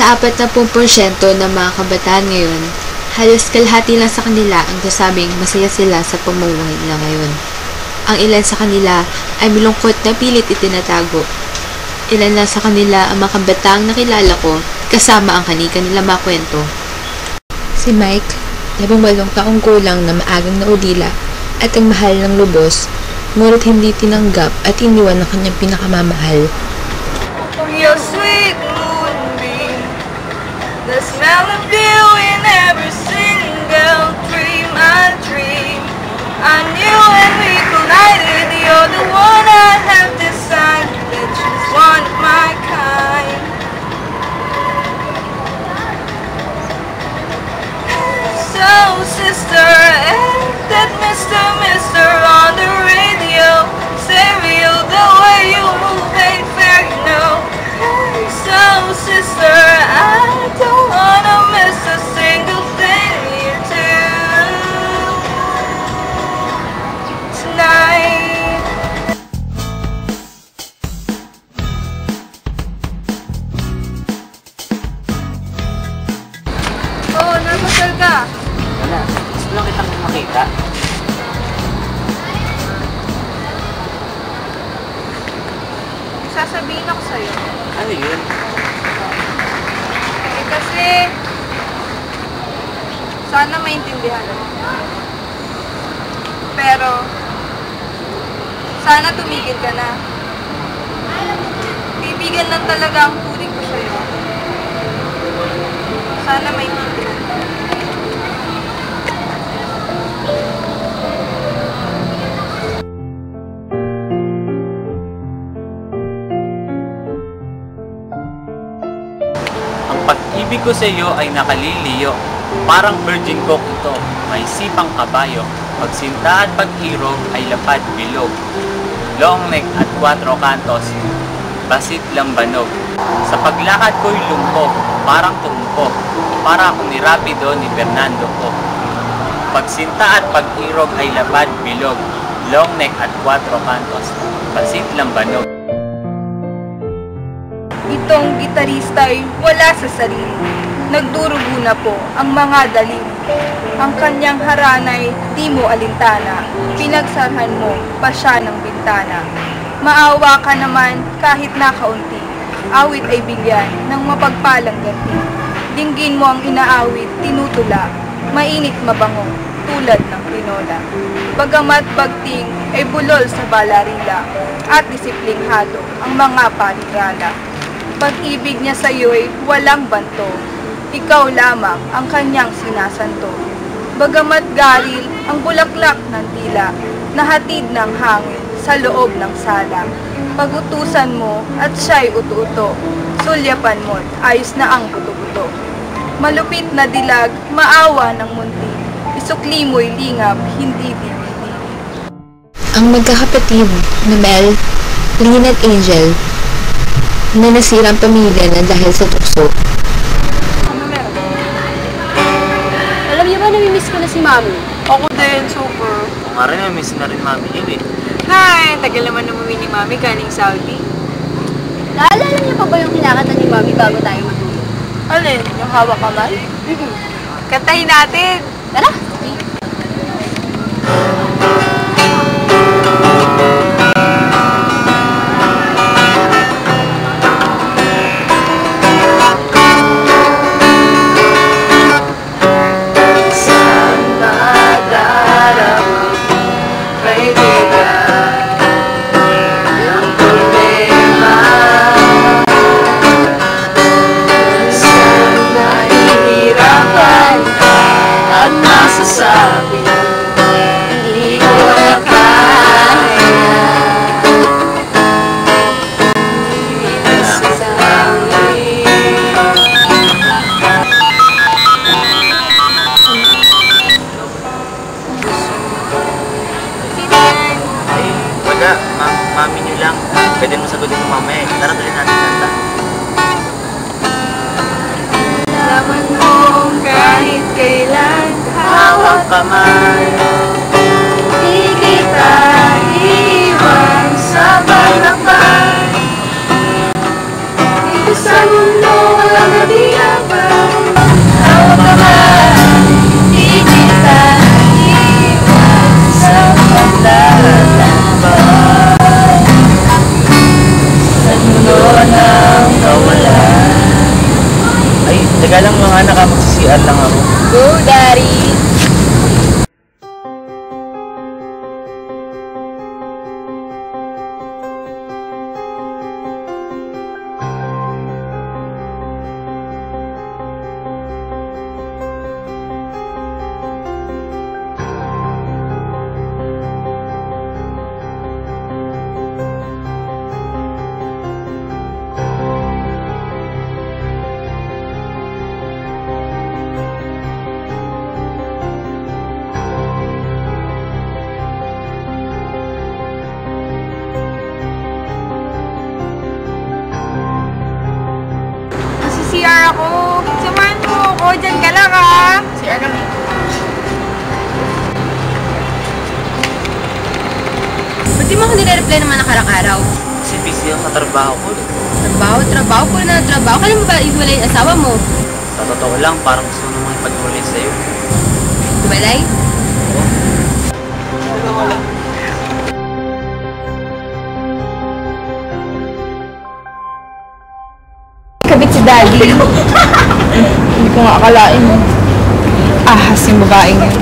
Sa 40% ng mga kabataan ngayon, halos kalahati lang sa kanila ang nasabing masaya sila sa pamumuhay nila ngayon. Ang ilan sa kanila ay malungkot na pilit itinatago. Ilan lang sa kanila ang mga kabataang nakilala ko kasama ang kani-kanila mga kwento. Si Mike, 18 taong gulang na maagang naulila at ang mahal ng lubos, ngunit hindi tinanggap at iniwan ng kanyang pinakamamahal. Your sweet moonbeam, the smell of you in every single dream I dream. I knew when we collided, you're the one I have decided that she's one of my kind. So sister, and that Mr. on the radio, stereo, the way you move ain't fair, you know. So sister, I don't wanna miss a single thing you do tonight. Oh, napasal ka? Wala. Gusto lang kitang makita. Sasabihin ako sa'yo. Ano yun? Eh kasi, sana maintindihan mo. Pero, sana tumigil ka na. Bibigan lang talaga ang turing ko sa'yo. Sana maintindihan. Pag-ibig ko sa iyo ay nakaliliyo, parang virgin coke ito, may sipang kabayo. Pagsinta at pag-irog ay lapad bilog, long neck at 4 kantos, basit lambanog. Sa paglakad ko'y lumpok, parang tumpok, para akong ni Rapido ni Fernando ko. Pagsinta at pag-irog ay lapad bilog, long neck at 4 kantos, basit lambanog. Itong gitarista ay wala sa sarili. Nagdurugo na po ang mga daliri. Ang kanyang haranay di mo alintana. Pinagsarhan mo pa siya ng bintana. Maawa ka naman kahit na kaunti. Awit ay bigyan ng mapagpalang ganti. Dinggin mo ang inaawit, tinutula. Mainit mabango, tulad ng tinola. Bagamat bagting ay bulol sa balarila. At disiplinhado ang mga parirala. Pag-ibig niya sa iyo'y walang banto. Ikaw lamang ang kanyang sinasanto. Bagamat garil ang bulaklak ng dila, nahatid ng hangin sa loob ng sala. Pagutusan mo at siya'y uto-uto, sulyapan mo't ayos na ang buto-buto. Malupit na dilag, maawa ng munti, isukli mo'y lingap, hindi DVD. Ang magkakapatid na Mel, Lynn at Angel, na nasira ang pamilya na dahil sa tukso. Ano meron? Alam niyo ba, namimiss ko na si Mami? Ako din, super. Kung nga rin, miss na rin mami yun eh. Hi! Tagal naman umuwi ni Mami galing Saudi. Naalala niyo pa ba yung kinakanta ni Mami bago tayo matulog? Alin? Yung hawak kamay? Kantahin natin! Tara! Mami nyo lang. Pwede mo sagutin mo mamaya eh. Tara, tuloy natin kanta. Laman mo kahit kailan hawak kamay. di kita iwan sa balakay. Dito sa mundo walang natiya dyan ka lang ha. Si ano mo? Ba't di mo ako nire-reply naman nakarang araw? Kasi busy ako sa trabaho ko. Trabaho ko na trabaho. Kailan mo ba iwalay yung asawa mo? Sa totoo lang, parang gusto mo naman ipag-ulit sa'yo. Iwalay? Kabit si Daddy. Hindi ko nga akalain. Ahas yung babaeng yun.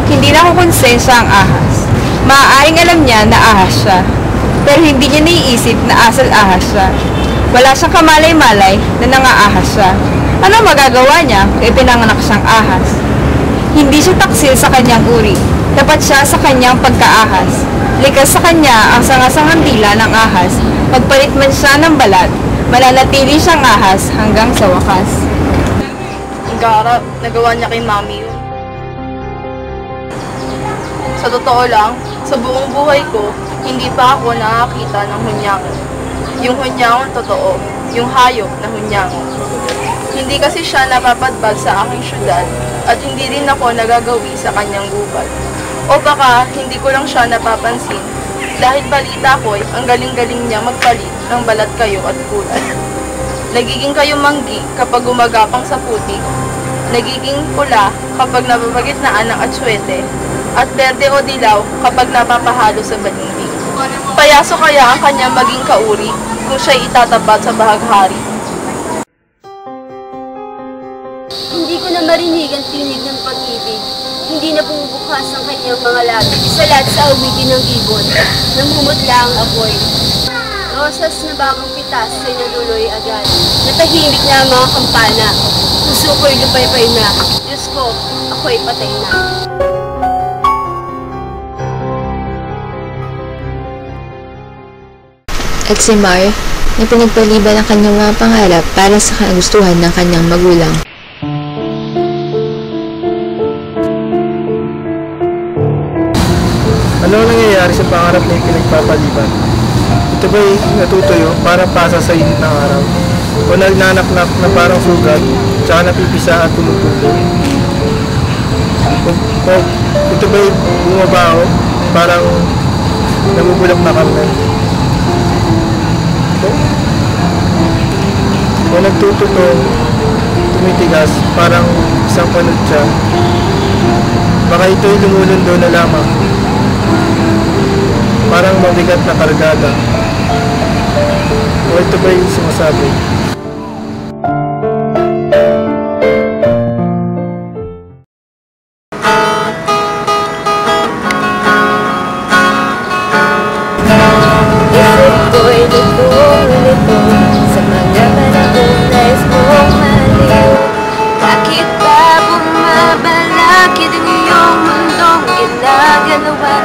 Hindi na ako konsensya ang ahas. Maaaring alam niya na ahas siya. Pero hindi niya naiisip na asal ahas siya. Wala siyang kamalay-malay na nangaahas siya. Ano magagawa niya kung ipinanganak siyang ahas? Hindi siya taksil sa kanyang uri. Tapat siya sa kanyang pagkaahas. Likas sa kanya ang sangasangang dila ng ahas. Pagpalit man siya ng balat, mananatili siyang ahas hanggang sa wakas. Ang gara, nagawa niya kay Mami yun. Sa totoo lang, sa buong buhay ko, hindi pa ako nakakita ng hunyango. Yung hunyango totoo, yung hayop na hunyango. Hindi kasi siya napapadbag sa aking syudad at hindi rin ako nagagawi sa kanyang gubat. O baka hindi ko lang siya napapansin dahil balita ko'y ang galing-galing niya magpalit ng balat kayo at kulay. Nagiging kayo manggi kapag gumagapang sa putik. Nagiging pula kapag napapagitnaan ng atswete. At berde o dilaw kapag napapahalo sa balimbing. Payaso kaya ang kanya maging kauri kung siya'y itatapat sa bahaghari. Hindi ko na marinig ang tinig ng pag-ibig. Hindi na bumubukas ang kanyang mga labi. Salat sa awitin ng ibon. Namumutla ang apoy. Rosas na bagong pitas ay naluloy agad. Natahimik na ang mga kampana. Puso ko'y lupay-pay na. Diyos ko, ako'y patay na. At si Mar, na pinagpaliban ang kanyang mga pangarap para sa kagustuhan ng kanyang magulang. Ano ang nangyayari sa pangarap na pinagpapaliban? Ito ba'y natutuyo para pasa sa init ng araw? O nagnanaknak na parang sugat, tsaka napipisa at tumutuloy? O ito ba'y bumabaho, parang namubulok na karne? O nagtututong, tumitigas, parang isang panutsa. Baka ito'y lumulundo na lamang, parang mabigat na kargada. O ito ba'y sumasabi? Bakit ba bumabalakid ang iyong mundong ginagalawa?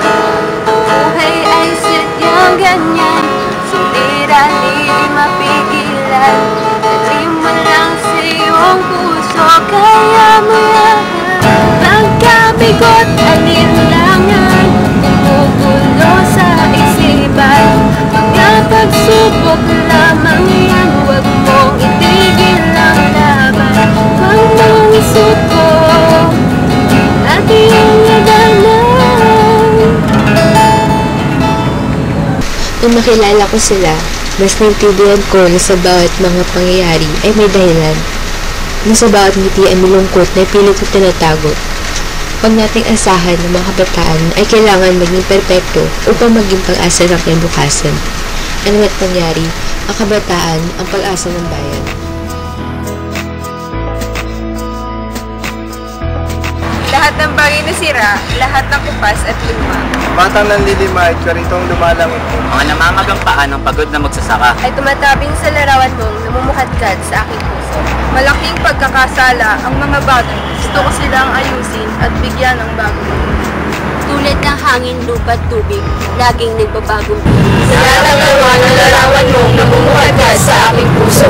Ang buhay ay sadyang ganyan, suliranin di mapigilan. Dali mo lang sa iyong puso, kaya mo yan. Pagkabigot, alinlangan, bumubulo sa isipan. Mga pagsubok lamang yan, huwag mong itigil ang laban. Huwag mong isuko at iyong nagalan. Nung makilala ko sila, mas naintindihan ko na sa bawat mga pangyayari ay may dahilan. Na sa bawat ngiti ay malungkot na pilit ko tinatago. Huwag nating asahan ng mga kabataan ay kailangan maging perpekto upang maging pag-asa ng kinabukasan. Ano at pangyari, ang kabataan ang pag-asa ng bayan. Lahat ng bagay na sira, lahat ng kupas at luma. Batang nanlilima at karitong lumalangit mo. Mga namamagang paa ng pagod na magsasaka. Ay tumatabing sa larawan mong namumukadkad sa aking puso. Malaking pagkakasala ang mga bagay. Gusto ko silang ayusin at bigyan ng bagong buhay. Tulad ng hangin, lupa at tubig, laging nagbabagong. Sa lahat ng larawan mong namumukadkad sa aking puso.